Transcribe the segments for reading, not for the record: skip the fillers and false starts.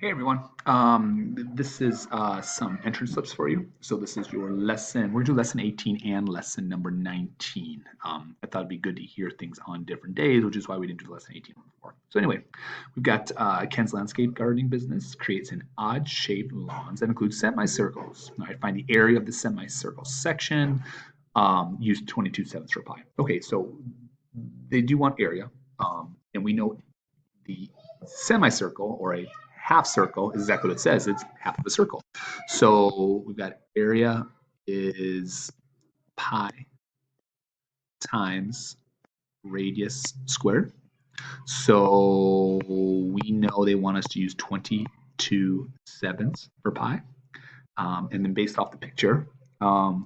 Hey everyone, this is some entrance slips for you. So this is your lesson. We're gonna do lesson 18 and lesson number 19. I thought it'd be good to hear things on different days, which is why we didn't do lesson 18 before. So anyway, we've got Ken's landscape gardening business creates an odd-shaped lawns that includes semicircles. All right, find the area of the semicircle section. Use 22/7 for pi. Okay, so they do want area, and we know the semicircle or a half circle is exactly what it says. It's half of a circle. So we've got area is pi times radius squared. So we know they want us to use 22/7 for pi. And then based off the picture, all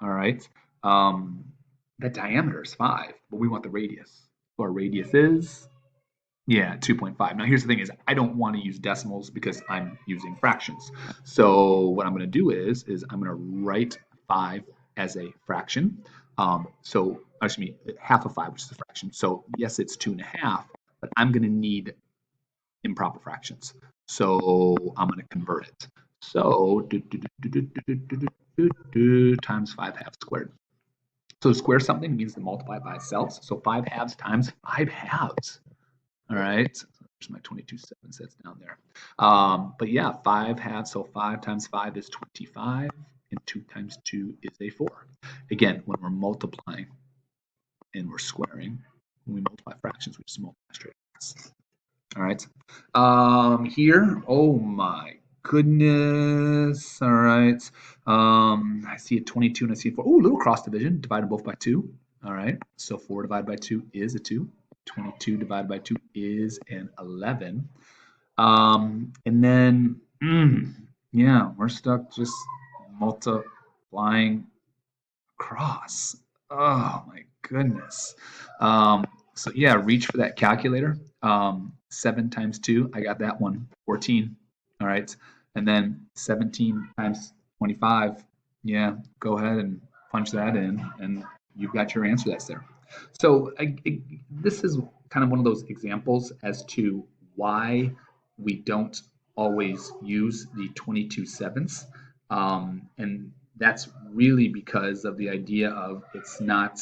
right. That diameter is 5, but we want the radius. So our radius is 2.5. Now here's the thing is I don't want to use decimals because I'm using fractions. So what I'm going to do is I'm going to write 5 as a fraction. So excuse me, half of 5, which is a fraction. So yes, it's 2.5, but I'm going to need improper fractions. So I'm going to convert it. So times 5 halves squared. So to square something means to multiply by itself. So 5 halves times 5 halves. All right. There's my 22/7 that's down there. But yeah, 5 halves. So 5 times 5 is 25, and 2 times 2 is a 4. Again, when we're multiplying and we're squaring, when we multiply fractions, we just multiply straight across. All right. Here, oh my goodness. All right. I see a 22 and I see a 4. Oh, little cross division, divided both by 2. All right. So 4 divided by 2 is a 2. 22 divided by 2 is an 11. And then, yeah, we're stuck just multiplying across. Oh my goodness. So yeah, reach for that calculator. 7 times 2, I got that one, 14. All right. And then 17 times 25, yeah, go ahead and punch that in, and you've got your answer that's there. So this is kind of one of those examples as to why we don't always use the 22/7. And that's really because of the idea of it's not,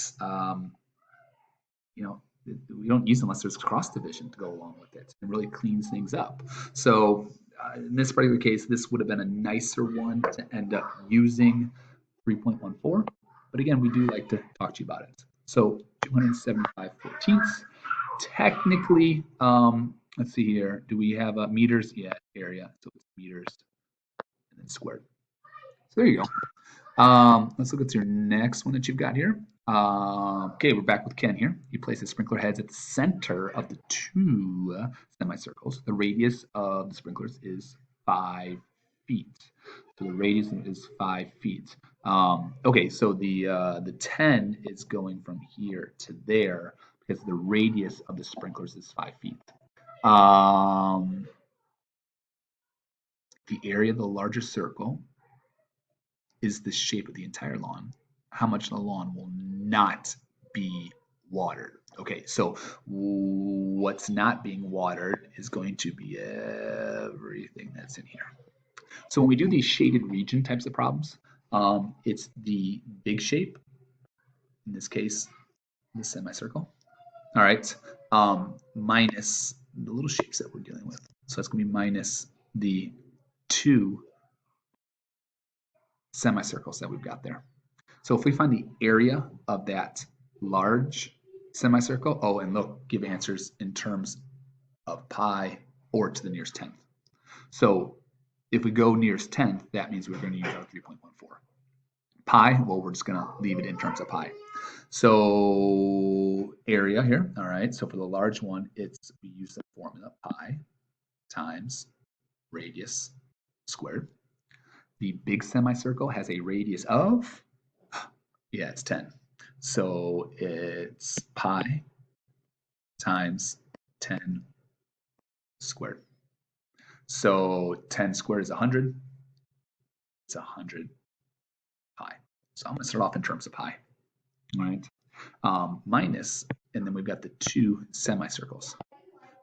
you know, we don't use it unless there's cross division to go along with it. It really cleans things up. So in this particular case, this would have been a nicer one to end up using 3.14. But again, we do like to talk to you about it. So 275/14. Technically, let's see here. Do we have meters? Yeah, area. So it's meters and then squared. So there you go. Let's look at your next one that you've got here. Okay, we're back with Ken here. He places sprinkler heads at the center of the 2 semicircles. The radius of the sprinklers is 5 feet. So the radius is 5 feet. Okay, so the 10 is going from here to there because the radius of the sprinklers is 5 feet. The area of the larger circle is the shape of the entire lawn. How much of the lawn will not be watered? Okay, so what's not being watered is going to be everything that's in here. So when we do these shaded region types of problems, it's the big shape, in this case, the semicircle, all right, minus the little shapes that we're dealing with. So that's going to be minus the 2 semicircles that we've got there. So if we find the area of that large semicircle, oh, and look, give answers in terms of pi or to the nearest tenth. So if we go nearest tenth, that means we're going to use our 3.14. Pi, well, we're just going to leave it in terms of pi. So area here, all right, so for the large one, we use the formula pi times radius squared. The big semicircle has a radius of, yeah, it's 10. So it's pi times 10 squared. So 10 squared is 100. It's 100 pi. So I'm going to start off in terms of pi. All right. Minus, and then we've got the 2 semicircles.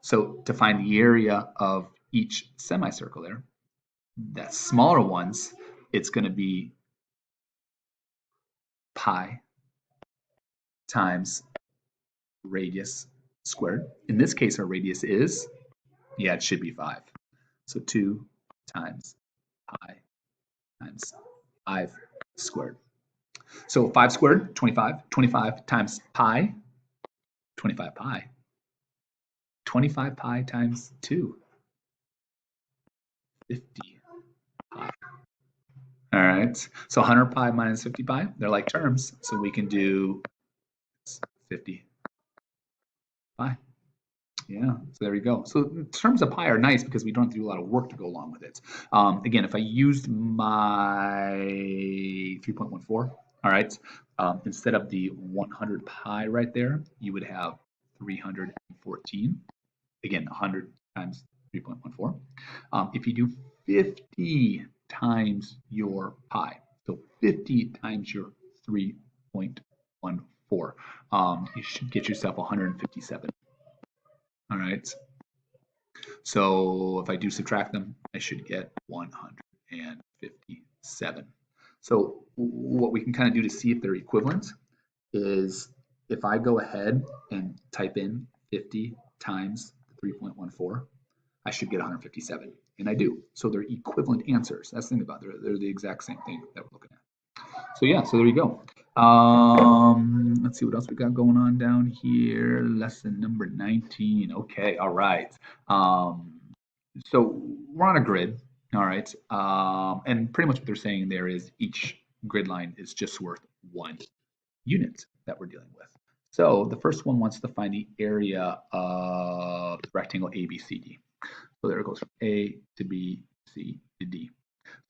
So to find the area of each semicircle there, that smaller ones, it's going to be pi times radius squared. In this case, our radius is, yeah, it should be 5. So 2 times pi times 5 squared. So 5 squared, 25. 25 times pi, 25 pi. 25 pi times 2, 50 pi. All right, so 100 pi minus 50 pi, they're like terms, so we can do 50 pi. Yeah, so there we go. So terms of pi are nice because we don't have to do a lot of work to go along with it. Again, if I used my 3.14, all right, instead of the 100 pi right there, you would have 314. Again, 100 times 3.14. If you do 50 times your pi, so 50 times your 3.14, you should get yourself 157. All right. So if I do subtract them, I should get 157. So what we can kind of do to see if they're equivalent is if I go ahead and type in 50 times 3.14, I should get 157, and I do. So they're equivalent answers. That's the thing about it. They're the exact same thing that we're looking at. So yeah, so there you go. Let's see what else we got going on down here. Lesson number 19. Okay, all right. So we're on a grid, all right. And pretty much what they're saying there is each grid line is just worth 1 unit that we're dealing with. So the first one wants to find the area of the rectangle ABCD. So there it goes from A to B, C to D.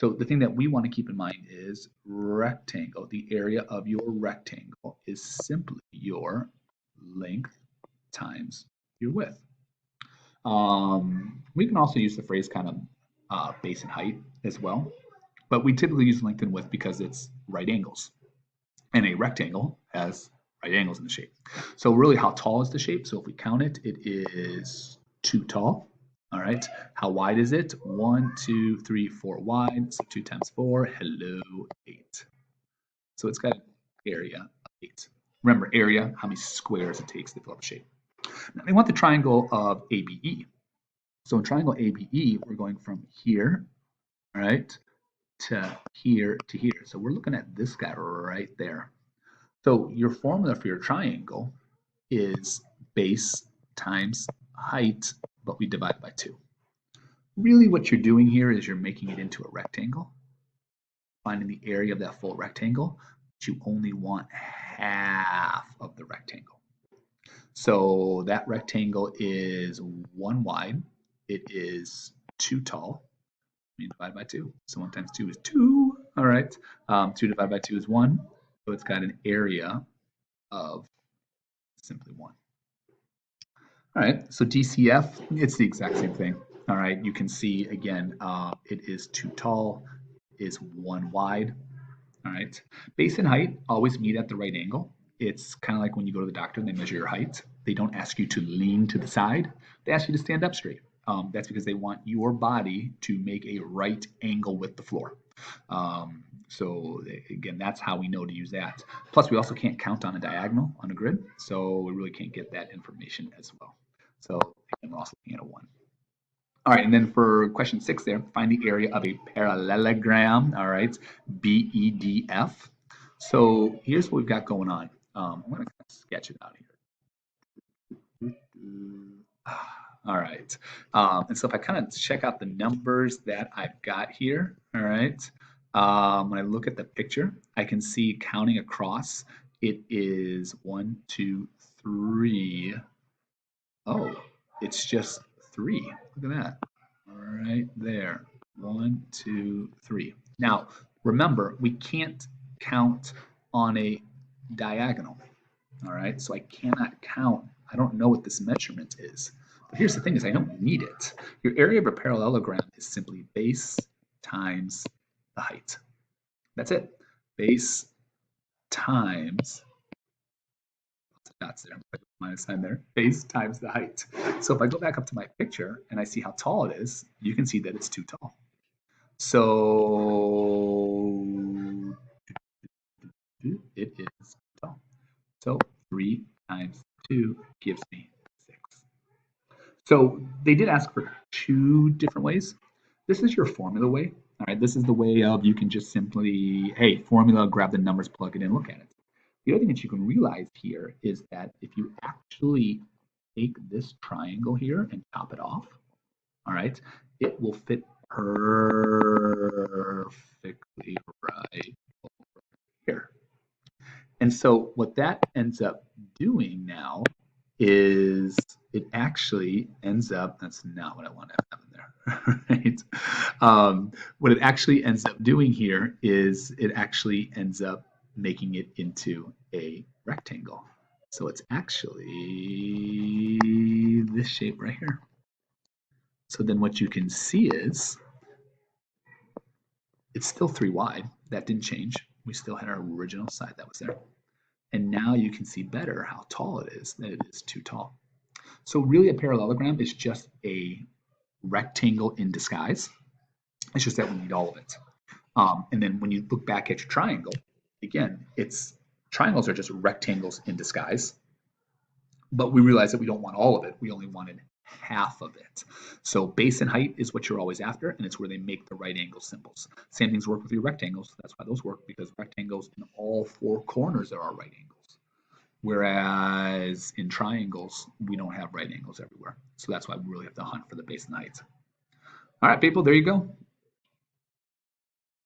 So the thing that we want to keep in mind is rectangle. The area of your rectangle is simply your length times your width. We can also use the phrase kind of base and height as well, but we typically use length and width because it's right angles. And a rectangle has right angles in the shape. So really, how tall is the shape? So if we count it, it is 2 tall. All right. How wide is it? 1, 2, 3, 4 wide. So 2 times 4, hello, 8. So it's got an area of 8. Remember, area, how many squares it takes to fill up a shape. Now, they want the triangle of ABE. So in triangle ABE, we're going from here, all right, to here to here. So we're looking at this guy right there. So your formula for your triangle is base times height, but we divide by 2. Really what you're doing here is you're making it into a rectangle, finding the area of that full rectangle, but you only want half of the rectangle. So that rectangle is 1 wide, it is 2 tall, we divide by 2. So 1 times 2 is 2, all right. 2 divided by 2 is 1, so it's got an area of simply 1. All right, so DCF, it's the exact same thing. All right, you can see again, it is 2 tall, is 1 wide. All right, base and height always meet at the right angle. It's kind of like when you go to the doctor and they measure your height. They don't ask you to lean to the side, they ask you to stand up straight. That's because they want your body to make a right angle with the floor. So again, that's how we know to use that. Plus, we also can't count on a diagonal on a grid, so we really can't get that information as well. So again, we're also looking at a 1. All right, and then for question 6 there, find the area of a parallelogram, all right, BEDF. So here's what we've got going on. I'm going to sketch it out here. All right, and so if I kind of check out the numbers that I've got here, all right, when I look at the picture, I can see counting across, it is 1, 2, 3. Oh, it's just 3. Look at that. Right there. 1, 2, 3. Now, remember, we can't count on a diagonal. All right, so I cannot count. I don't know what this measurement is. But here's the thing is I don't need it. Your area of a parallelogram is simply base times the height. That's it. Base times dots there, minus sign there, base times the height. So if I go back up to my picture and I see how tall it is, you can see that it's too tall. So it is tall. So 3 times 2 gives me 6. So they did ask for 2 different ways. This is your formula way. All right, this is the way of you can just simply, hey, formula, grab the numbers, plug it in, look at it. The other thing that you can realize here is that if you actually take this triangle here and top it off, all right, it will fit perfectly right here. And so what that ends up doing now is it actually ends up, that's not what I want to have in there, right? What it actually ends up doing here is it actually ends up making it into a rectangle. So it's actually this shape right here. So then what you can see is it's still 3 wide. That didn't change. We still had our original side that was there. And now you can see better how tall it is, that it is too tall. So really a parallelogram is just a rectangle in disguise. It's just that we need all of it. And then when you look back at your triangle, again, triangles are just rectangles in disguise. But we realize that we don't want all of it. We only wanted half of it. So base and height is what you're always after, and it's where they make the right angle symbols. Same things work with your rectangles. That's why those work, because rectangles in all 4 corners are our right angles. Whereas in triangles, we don't have right angles everywhere. So that's why we really have to hunt for the base and height. All right, people, there you go.